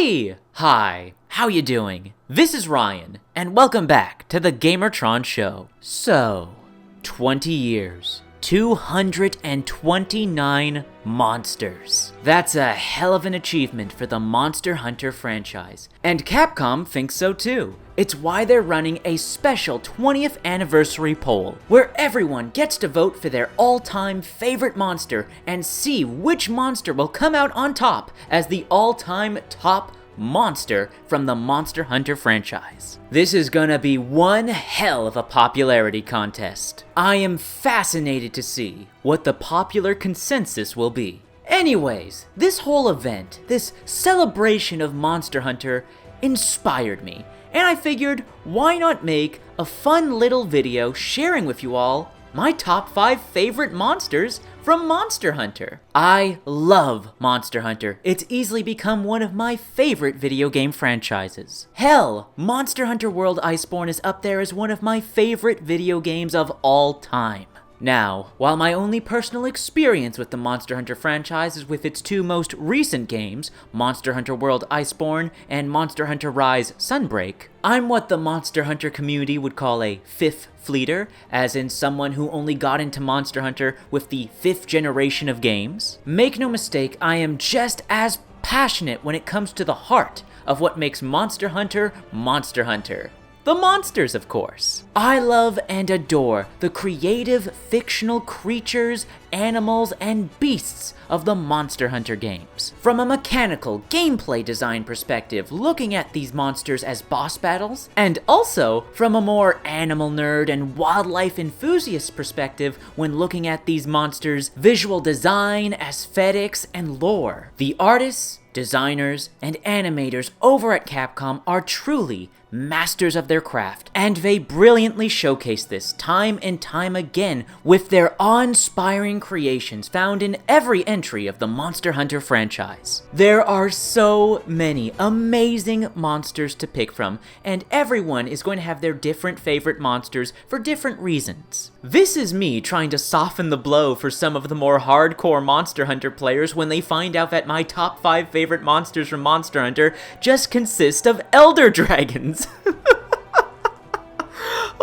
Hey! Hi, how you doing? This is Ryan, and welcome back to the Gamertron Show. So, 20 years, 229 monsters. That's a hell of an achievement for the Monster Hunter franchise, and Capcom thinks so too. It's why they're running a special 20th anniversary poll, where everyone gets to vote for their all-time favorite monster and see which monster will come out on top as the all-time top monster from the Monster Hunter franchise. This is gonna be one hell of a popularity contest. I am fascinated to see what the popular consensus will be. Anyways, this whole event, this celebration of Monster Hunter, inspired me, and I figured, why not make a fun little video sharing with you all my top 5 favorite monsters from Monster Hunter. I love Monster Hunter. It's easily become one of my favorite video game franchises. Hell, Monster Hunter World Iceborne is up there as one of my favorite video games of all time. Now, while my only personal experience with the Monster Hunter franchise is with its 2 most recent games, Monster Hunter World Iceborne and Monster Hunter Rise Sunbreak, I'm what the Monster Hunter community would call a 5th fleeter, as in someone who only got into Monster Hunter with the 5th generation of games. Make no mistake, I am just as passionate when it comes to the heart of what makes Monster Hunter Monster Hunter. The monsters, of course. I love and adore the creative fictional creatures, animals, and beasts of the Monster Hunter games. From a mechanical gameplay design perspective, looking at these monsters as boss battles, and also from a more animal nerd and wildlife enthusiast perspective when looking at these monsters' visual design, aesthetics, and lore. The artists, designers, and animators over at Capcom are truly masters of their craft, and they brilliantly showcase this time and time again with their awe-inspiring creations found in every entry of the Monster Hunter franchise. There are so many amazing monsters to pick from, and everyone is going to have their different favorite monsters for different reasons. This is me trying to soften the blow for some of the more hardcore Monster Hunter players when they find out that my top 5 favorite monsters from Monster Hunter just consist of elder dragons.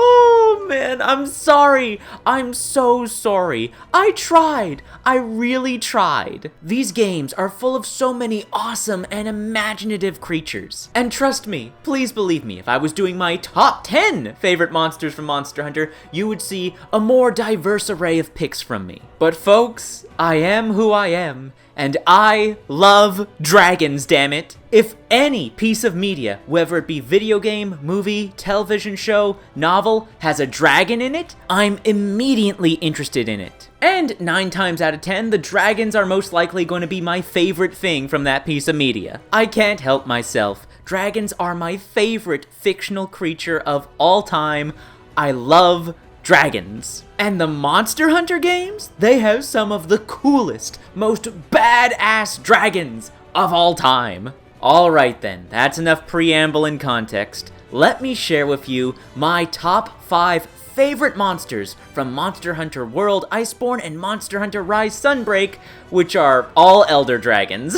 Oh man, I'm sorry. I'm so sorry. I tried. I really tried. These games are full of so many awesome and imaginative creatures. And trust me, please believe me, if I was doing my top 10 favorite monsters from Monster Hunter, you would see a more diverse array of picks from me. But folks, I am who I am, and I love dragons, damn it. If any piece of media, whether it be video game, movie, television show, novel, has a dragon in it, I'm immediately interested in it. And 9 times out of 10, the dragons are most likely going to be my favorite thing from that piece of media. I can't help myself. Dragons are my favorite fictional creature of all time. I love dragons. And the Monster Hunter games? They have some of the coolest, most badass dragons of all time. Alright then, that's enough preamble and context. Let me share with you my top 5 favorite monsters from Monster Hunter World Iceborne and Monster Hunter Rise Sunbreak, which are all elder dragons.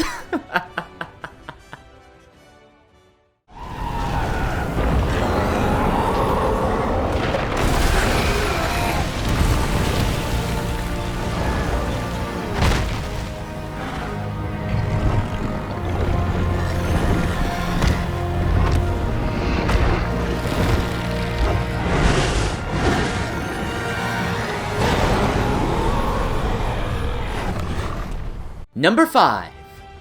Number 5.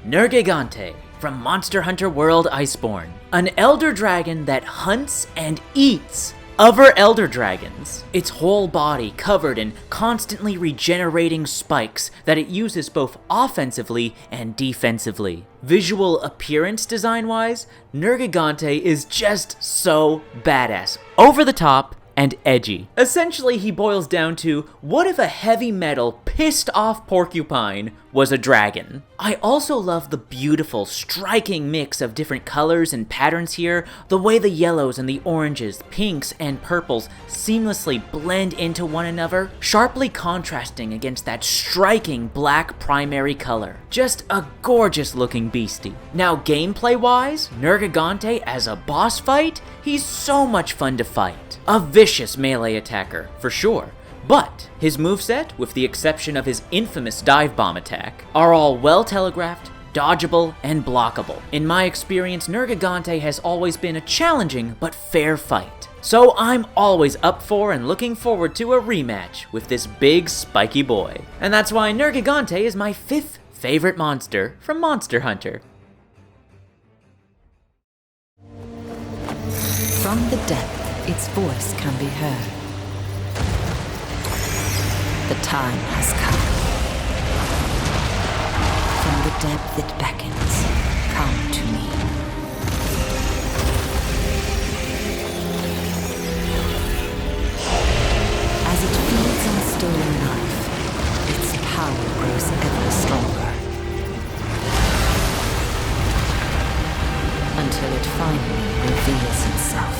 Nergigante from Monster Hunter World Iceborne. An elder dragon that hunts and eats other elder dragons. Its whole body covered in constantly regenerating spikes that it uses both offensively and defensively. Visual appearance design-wise, Nergigante is just so badass. Over the top and edgy. Essentially, he boils down to, what if a heavy metal, pissed off porcupine was a dragon? I also love the beautiful, striking mix of different colors and patterns here, the way the yellows and the oranges, pinks and purples seamlessly blend into one another, sharply contrasting against that striking black primary color. Just a gorgeous looking beastie. Now gameplay-wise, Nergigante as a boss fight, he's so much fun to fight. A vicious melee attacker, for sure. But his moveset, with the exception of his infamous dive bomb attack, are all well telegraphed, dodgeable, and blockable. In my experience, Nergigante has always been a challenging but fair fight. So I'm always up for and looking forward to a rematch with this big spiky boy. And that's why Nergigante is my 5th favorite monster from Monster Hunter. From the depth, its voice can be heard. The time has come. From the depth it beckons, come to me. As it feeds on stolen life, its power grows ever stronger. Until it finally reveals itself.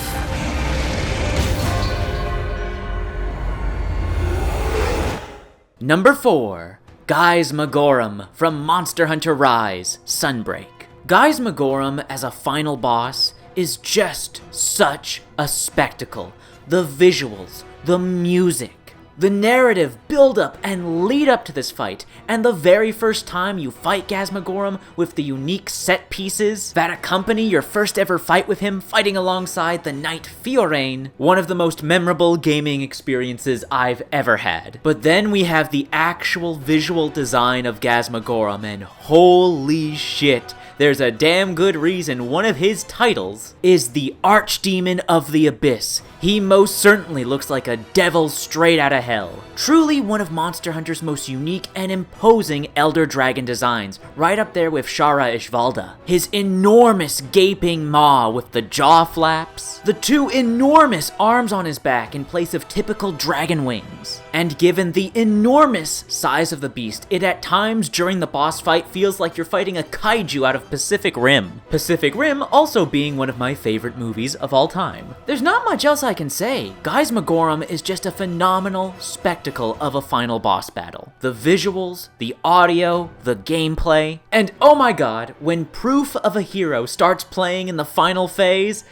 Number 4. Gaismagorm from Monster Hunter Rise, Sunbreak. Gaismagorm as a final boss is just such a spectacle. The visuals, the music, the narrative build up and lead up to this fight, and the very first time you fight Gaismagorm with the unique set pieces that accompany your first ever fight with him fighting alongside the Knight Fiorain, one of the most memorable gaming experiences I've ever had. But then we have the actual visual design of Gaismagorm, and holy shit, there's a damn good reason one of his titles is the Archdemon of the Abyss. He most certainly looks like a devil straight out of hell. Truly one of Monster Hunter's most unique and imposing Elder Dragon designs, right up there with Shara Ishvalda. His enormous gaping maw with the jaw flaps, the 2 enormous arms on his back in place of typical dragon wings. And given the enormous size of the beast, it at times during the boss fight feels like you're fighting a kaiju out of Pacific Rim. Pacific Rim also being one of my favorite movies of all time. There's not much else I can say. Gaismagorm is just a phenomenal spectacle of a final boss battle. The visuals, the audio, the gameplay, and oh my god, when Proof of a Hero starts playing in the final phase,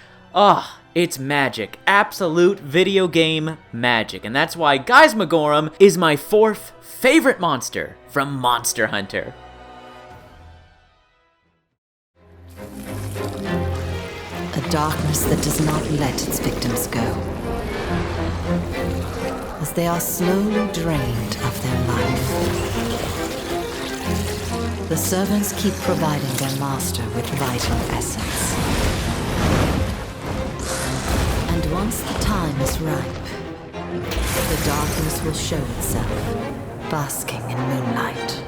it's magic. Absolute video game magic. And that's why Gaismagorm is my 4th favorite monster from Monster Hunter. A darkness that does not let its victims go, as they are slowly drained of their life. The servants keep providing their master with vital essence. And once the time is ripe, the darkness will show itself, basking in moonlight.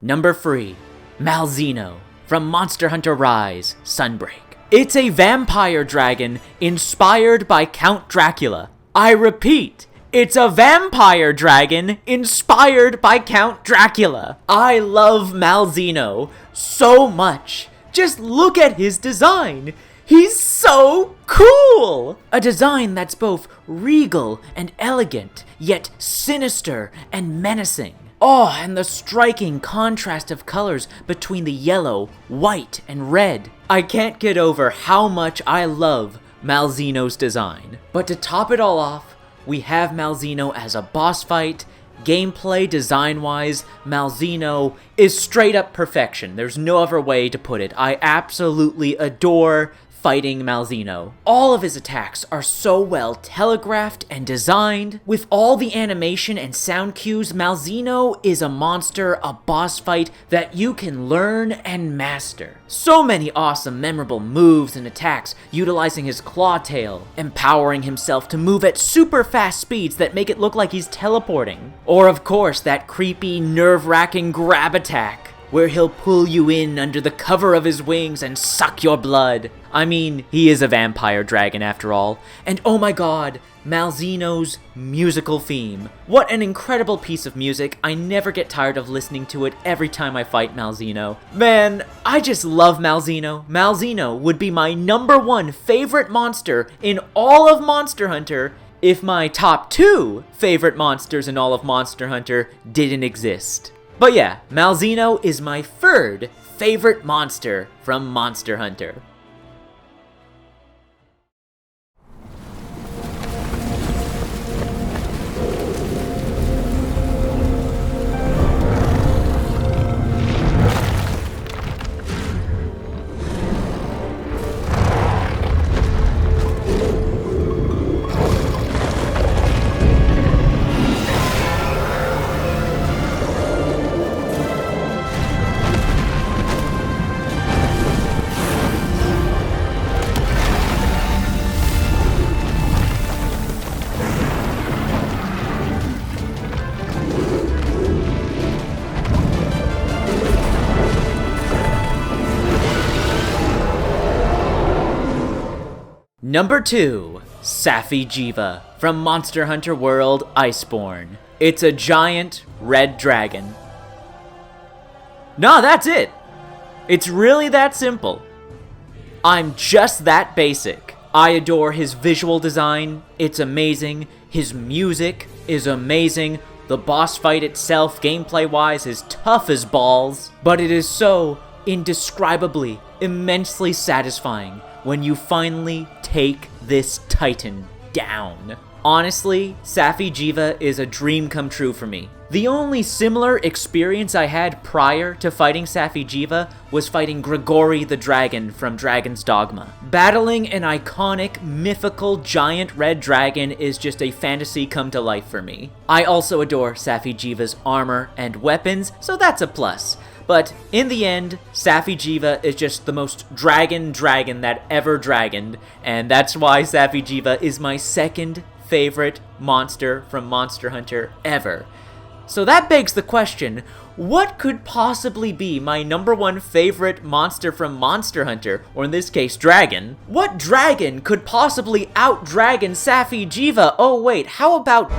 Number 3. Malzeno from Monster Hunter Rise, Sunbreak. It's a vampire dragon inspired by Count Dracula. I repeat, it's a vampire dragon inspired by Count Dracula. I love Malzeno so much. Just look at his design. He's so cool! A design that's both regal and elegant, yet sinister and menacing. Oh, and the striking contrast of colors between the yellow, white, and red. I can't get over how much I love Malzeno's design. But to top it all off, we have Malzeno as a boss fight. Gameplay design-wise, Malzeno is straight up perfection. There's no other way to put it. I absolutely adore, fighting Malzeno. All of his attacks are so well telegraphed and designed. With all the animation and sound cues, Malzeno is a monster, a boss fight that you can learn and master. So many awesome, memorable moves and attacks, utilizing his claw tail, empowering himself to move at super fast speeds that make it look like he's teleporting. Or of course, that creepy, nerve-wracking grab attack, where he'll pull you in under the cover of his wings and suck your blood. I mean, he is a vampire dragon after all. And oh my god, Malzeno's musical theme. What an incredible piece of music. I never get tired of listening to it every time I fight Malzeno. Man, I just love Malzeno. Malzeno would be my #1 favorite monster in all of Monster Hunter if my top 2 favorite monsters in all of Monster Hunter didn't exist. But yeah, Malzeno is my 3rd favorite monster from Monster Hunter. Number 2, Safi'jiiva from Monster Hunter World Iceborne. It's a giant red dragon. No, that's it. It's really that simple. I'm just that basic. I adore his visual design. It's amazing. His music is amazing. The boss fight itself, gameplay-wise, is tough as balls. But it is so indescribably, immensely satisfying when you finally take this titan down. Honestly, Safi'jiiva is a dream come true for me. The only similar experience I had prior to fighting Safi'jiiva was fighting Grigori the Dragon from Dragon's Dogma. Battling an iconic, mythical, giant red dragon is just a fantasy come to life for me. I also adore Safi'jiiva's armor and weapons, so that's a plus. But in the end, Safi'jiiva is just the most dragon that ever dragoned, and that's why Safi'jiiva is my 2nd favorite monster from Monster Hunter ever. So that begs the question, what could possibly be my #1 favorite monster from Monster Hunter, or in this case, dragon? What dragon could possibly out-dragon Safi'jiiva? Oh wait, how about...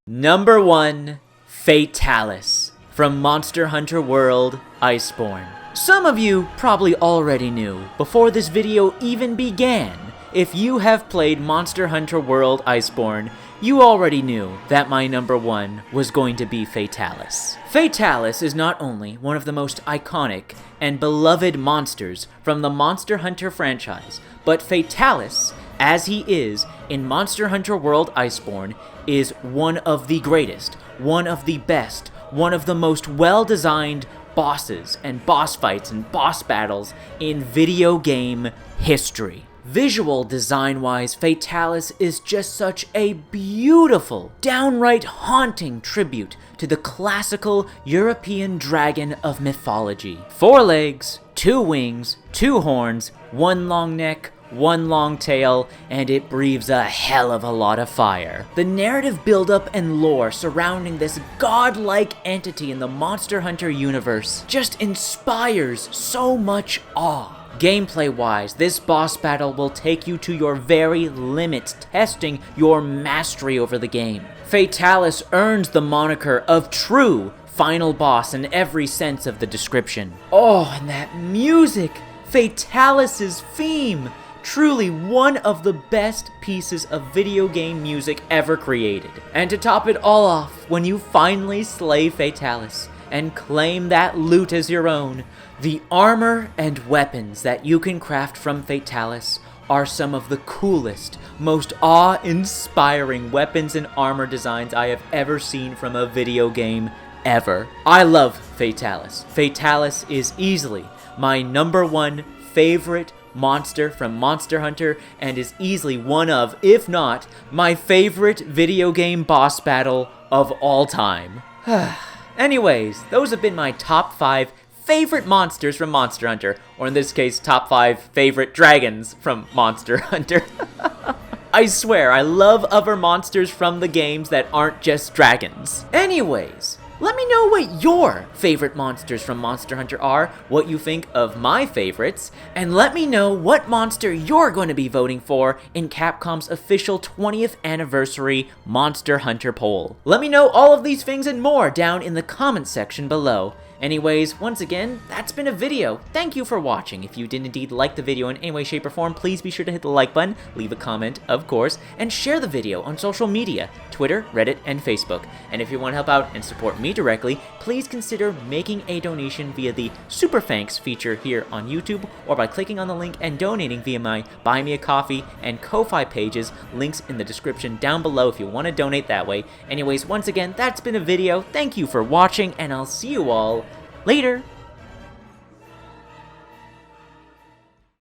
Number 1, Fatalis from Monster Hunter World Iceborne. Some of you probably already knew before this video even began. If you have played Monster Hunter World Iceborne, you already knew that my #1 was going to be Fatalis. Fatalis is not only one of the most iconic and beloved monsters from the Monster Hunter franchise, but Fatalis, as he is in Monster Hunter World Iceborne, is one of the greatest, one of the best, one of the most well-designed bosses and boss fights and boss battles in video game history. Visual design-wise, Fatalis is just such a beautiful, downright haunting tribute to the classical European dragon of mythology. 4 legs, 2 wings, 2 horns, 1 long neck, 1 long tail, and it breathes a hell of a lot of fire. The narrative buildup and lore surrounding this godlike entity in the Monster Hunter universe just inspires so much awe. Gameplay-wise, this boss battle will take you to your very limits, testing your mastery over the game. Fatalis earns the moniker of true final boss in every sense of the description. Oh, and that music! Fatalis's theme! Truly one of the best pieces of video game music ever created. And to top it all off, when you finally slay Fatalis and claim that loot as your own, the armor and weapons that you can craft from Fatalis are some of the coolest, most awe-inspiring weapons and armor designs I have ever seen from a video game ever. I love Fatalis. Fatalis is easily my #1 favorite monster from Monster Hunter and is easily one of, if not, my favorite video game boss battle of all time. Anyways, those have been my top 5 favorite monsters from Monster Hunter, or in this case, top 5 favorite dragons from Monster Hunter. I swear, I love other monsters from the games that aren't just dragons. Anyways, let me know what your favorite monsters from Monster Hunter are, what you think of my favorites, and let me know what monster you're going to be voting for in Capcom's official 20th anniversary Monster Hunter poll. Let me know all of these things and more down in the comments section below. Anyways, once again, that's been a video. Thank you for watching. If you did indeed like the video in any way, shape, or form, please be sure to hit the like button, leave a comment, of course, and share the video on social media, Twitter, Reddit, and Facebook. And if you want to help out and support me directly, please consider making a donation via the Super Thanks feature here on YouTube, or by clicking on the link and donating via my Buy Me a Coffee and Ko-Fi pages, links in the description down below if you want to donate that way. Anyways, once again, that's been a video. Thank you for watching, and I'll see you all later.